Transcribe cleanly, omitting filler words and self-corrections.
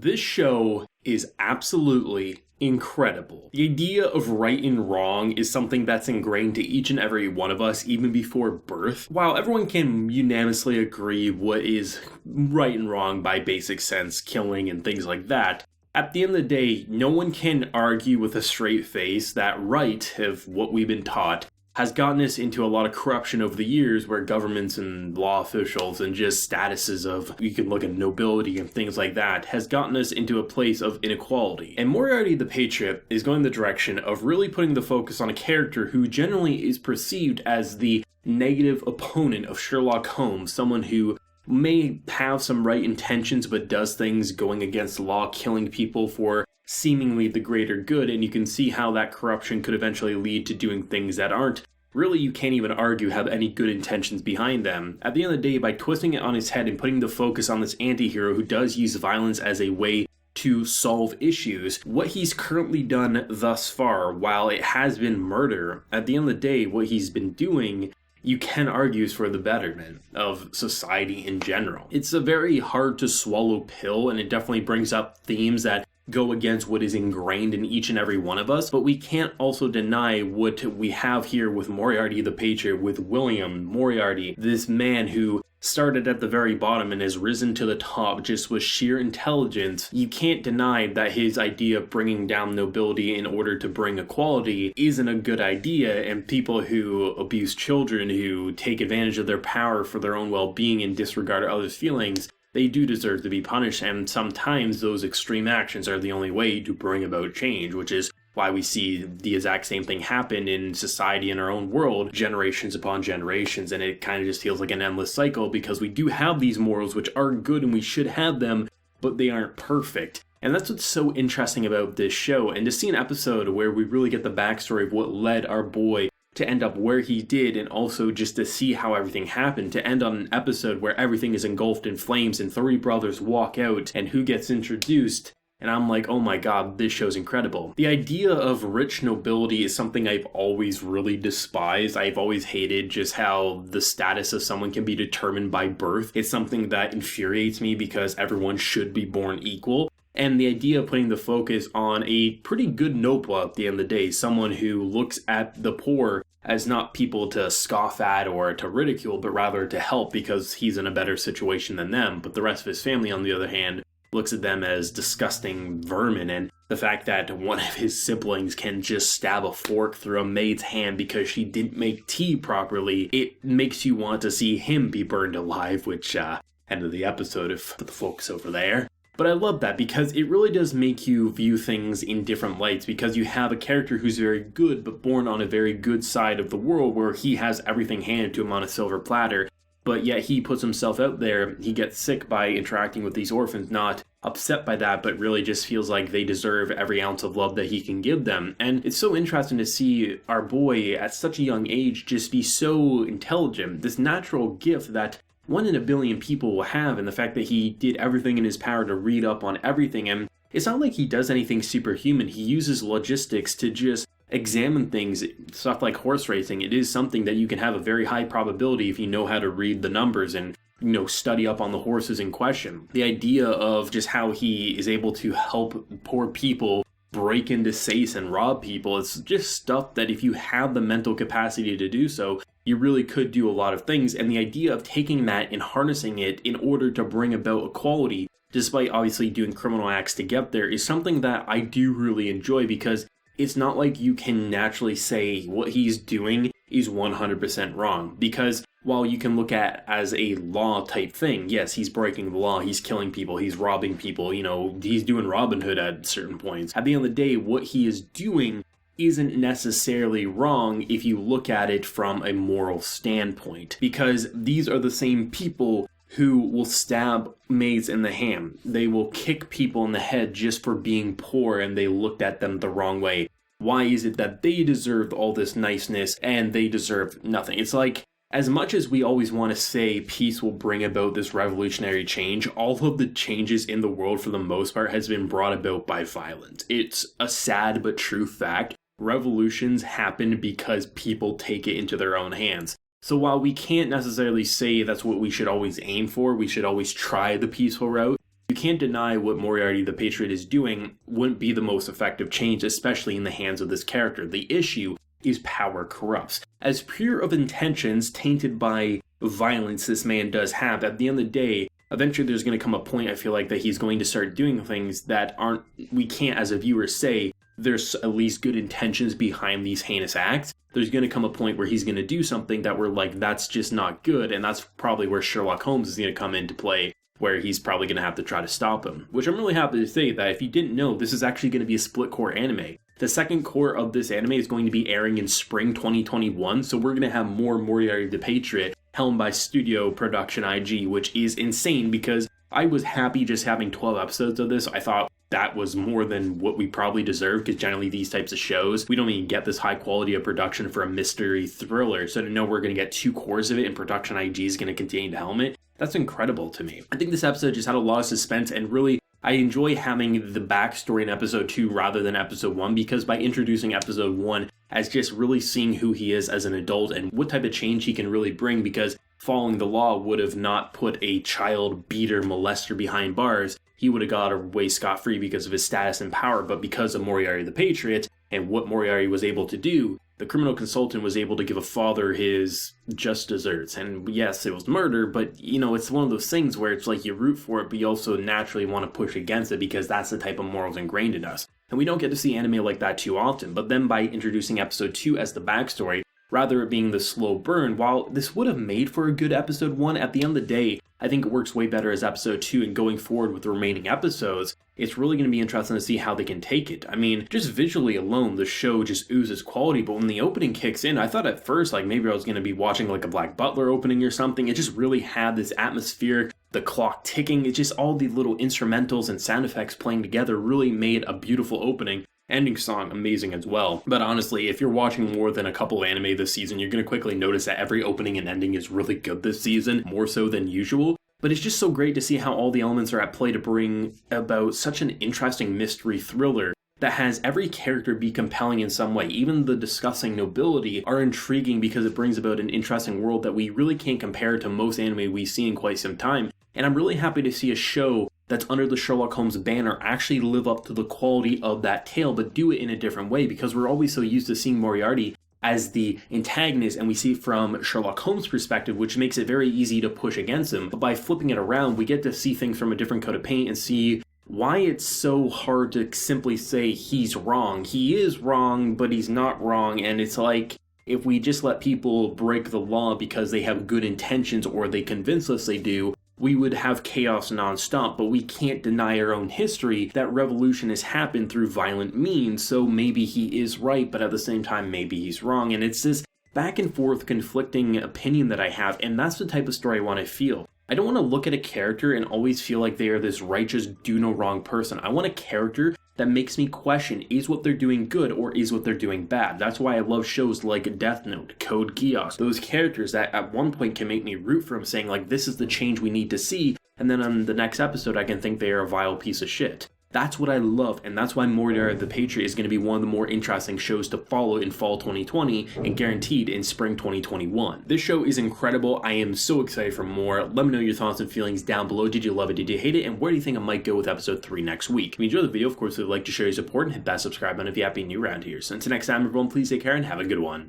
This show is absolutely incredible. The idea of right and wrong is something that's ingrained to each and every one of us even before birth. While everyone can unanimously agree what is right and wrong by basic sense, killing and things like that, at the end of the day, no one can argue with a straight face that right, of what we've been taught, has gotten us into a lot of corruption over the years where governments and law officials and just statuses of, you can look at nobility and things like that, has gotten us into a place of inequality. And Moriarty the Patriot is going the direction of really putting the focus on a character who generally is perceived as the negative opponent of Sherlock Holmes, someone who may have some right intentions but does things going against the law, killing people for seemingly the greater good, and you can see how that corruption could eventually lead to doing things that aren't really, you can't even argue, have any good intentions behind them. At the end of the day, by twisting it on its head and putting the focus on this anti-hero who does use violence as a way to solve issues, what he's currently done thus far, while it has been murder, at the end of the day, what he's been doing, you can argue is for the betterment of society in general. It's a very hard to swallow pill, and it definitely brings up themes that go against what is ingrained in each and every one of us, but we can't also deny what we have here with Moriarty the Patriot, with William Moriarty, this man who started at the very bottom and has risen to the top just with sheer intelligence. You can't deny that his idea of bringing down nobility in order to bring equality isn't a good idea, and people who abuse children, who take advantage of their power for their own well-being and disregard others' feelings, they do deserve to be punished, and sometimes those extreme actions are the only way to bring about change, which is why we see the exact same thing happen in society in our own world, generations upon generations, and it kind of just feels like an endless cycle because we do have these morals which are good and we should have them, but they aren't perfect. And that's what's so interesting about this show, and to see an episode where we really get the backstory of what led our boy to end up where he did, and also just to see how everything happened, to end on an episode where everything is engulfed in flames and three brothers walk out and who gets introduced, and I'm like, oh my god, this show's incredible. The idea of rich nobility is something I've always really despised. I've always hated just how the status of someone can be determined by birth. It's something that infuriates me because everyone should be born equal. And the idea of putting the focus on a pretty good noble at the end of the day, someone who looks at the poor as not people to scoff at or to ridicule, but rather to help because he's in a better situation than them. But the rest of his family, on the other hand, looks at them as disgusting vermin, and the fact that one of his siblings can just stab a fork through a maid's hand because she didn't make tea properly, it makes you want to see him be burned alive, which, end of the episode, if put the focus over there. But I love that because it really does make you view things in different lights, because you have a character who's very good but born on a very good side of the world where he has everything handed to him on a silver platter, but yet he puts himself out there, he gets sick by interacting with these orphans, not upset by that, but really just feels like they deserve every ounce of love that he can give them. And it's so interesting to see our boy at such a young age just be so intelligent, this natural gift that 1 in a billion people will have, and the fact that he did everything in his power to read up on everything. And it's not like he does anything superhuman. He uses logistics to just examine things, stuff like horse racing. It is something that you can have a very high probability if you know how to read the numbers and, study up on the horses in question. The idea of just how he is able to help poor people break into safes and rob people, it's just stuff that if you have the mental capacity to do so, you really could do a lot of things. And the idea of taking that and harnessing it in order to bring about equality, despite obviously doing criminal acts to get there, is something that I do really enjoy, because it's not like you can naturally say what he's doing is 100% wrong. Because while you can look at as a law type thing, yes, he's breaking the law, he's killing people, he's robbing people, he's doing Robin Hood at certain points. At the end of the day, what he is doing isn't necessarily wrong if you look at it from a moral standpoint, because these are the same people who will stab maids in the hand. They will kick people in the head just for being poor and they looked at them the wrong way. Why is it that they deserved all this niceness and they deserve nothing? It's like, as much as we always want to say peace will bring about this revolutionary change, all of the changes in the world for the most part has been brought about by violence. It's a sad but true fact. Revolutions happen because people take it into their own hands. So while we can't necessarily say that's what we should always aim for, we should always try the peaceful route, you can't deny what Moriarty the Patriot is doing wouldn't be the most effective change, especially in the hands of this character. The issue is power corrupts. As pure of intentions tainted by violence this man does have, at the end of the day, eventually there's going to come a point, I feel like, that he's going to start doing things that we can't as a viewer say there's at least good intentions behind these heinous acts. There's going to come a point where he's going to do something that we're like, that's just not good, and that's probably where Sherlock Holmes is going to come into play, where he's probably going to have to try to stop him. Which I'm really happy to say that if you didn't know, this is actually going to be a split core anime. The second core of this anime is going to be airing in spring 2021, so we're going to have more Moriarty the Patriot, helmed by Studio Production IG, which is insane because I was happy just having 12 episodes of this. I thought that was more than what we probably deserve, because generally these types of shows, we don't even get this high quality of production for a mystery thriller. So to know we're going to get 2 cores of it and Production IG is going to continue to helm it, that's incredible to me. I think this episode just had a lot of suspense, and really, I enjoy having the backstory in episode 2 rather than episode 1, because by introducing episode 1 as just really seeing who he is as an adult and what type of change he can really bring, because following the law would have not put a child beater molester behind bars. He would have got away scot-free because of his status and power, but because of Moriarty the Patriot and what Moriarty was able to do, the criminal consultant was able to give a father his just desserts. And yes, it was murder, but it's one of those things where it's like you root for it, but you also naturally want to push against it because that's the type of morals ingrained in us. And we don't get to see anime like that too often, but then by introducing episode 2 as the backstory, rather it being the slow burn, while this would have made for a good episode 1, at the end of the day, I think it works way better as episode 2, and going forward with the remaining episodes, it's really going to be interesting to see how they can take it. I mean, just visually alone, the show just oozes quality, but when the opening kicks in, I thought at first, like, maybe I was going to be watching like a Black Butler opening or something. It just really had this atmospheric, the clock ticking, it's just all the little instrumentals and sound effects playing together really made a beautiful opening. Ending song amazing as well. But honestly, if you're watching more than a couple of anime this season, you're going to quickly notice that every opening and ending is really good this season, more so than usual. But it's just so great to see how all the elements are at play to bring about such an interesting mystery thriller that has every character be compelling in some way. Even the discussing nobility are intriguing because it brings about an interesting world that we really can't compare to most anime we see in quite some time. And I'm really happy to see a show that's under the Sherlock Holmes banner actually live up to the quality of that tale, but do it in a different way, because we're always so used to seeing Moriarty as the antagonist, and we see it from Sherlock Holmes' perspective, which makes it very easy to push against him. But by flipping it around, we get to see things from a different coat of paint and see why it's so hard to simply say he's wrong. He is wrong, but he's not wrong, and it's like, if we just let people break the law because they have good intentions or they convince us they do, we would have chaos nonstop. But we can't deny our own history that revolution has happened through violent means, so maybe he is right, but at the same time, maybe he's wrong. And it's this back and forth conflicting opinion that I have, and that's the type of story I want to feel. I don't want to look at a character and always feel like they are this righteous, do no wrong person. I want a character that makes me question, is what they're doing good or is what they're doing bad? That's why I love shows like Death Note, Code Geass, those characters that at one point can make me root for them, saying like, this is the change we need to see, and then on the next episode I can think they are a vile piece of shit. That's what I love, and that's why Moriarty the Patriot is going to be one of the more interesting shows to follow in fall 2020 and guaranteed in spring 2021. This show is incredible. I am so excited for more. Let me know your thoughts and feelings down below. Did you love it? Did you hate it? And where do you think I might go with episode 3 next week? If you enjoyed the video, of course, if you'd like to share your support and hit that subscribe button if you happen new around here. So until next time, everyone, please take care and have a good one.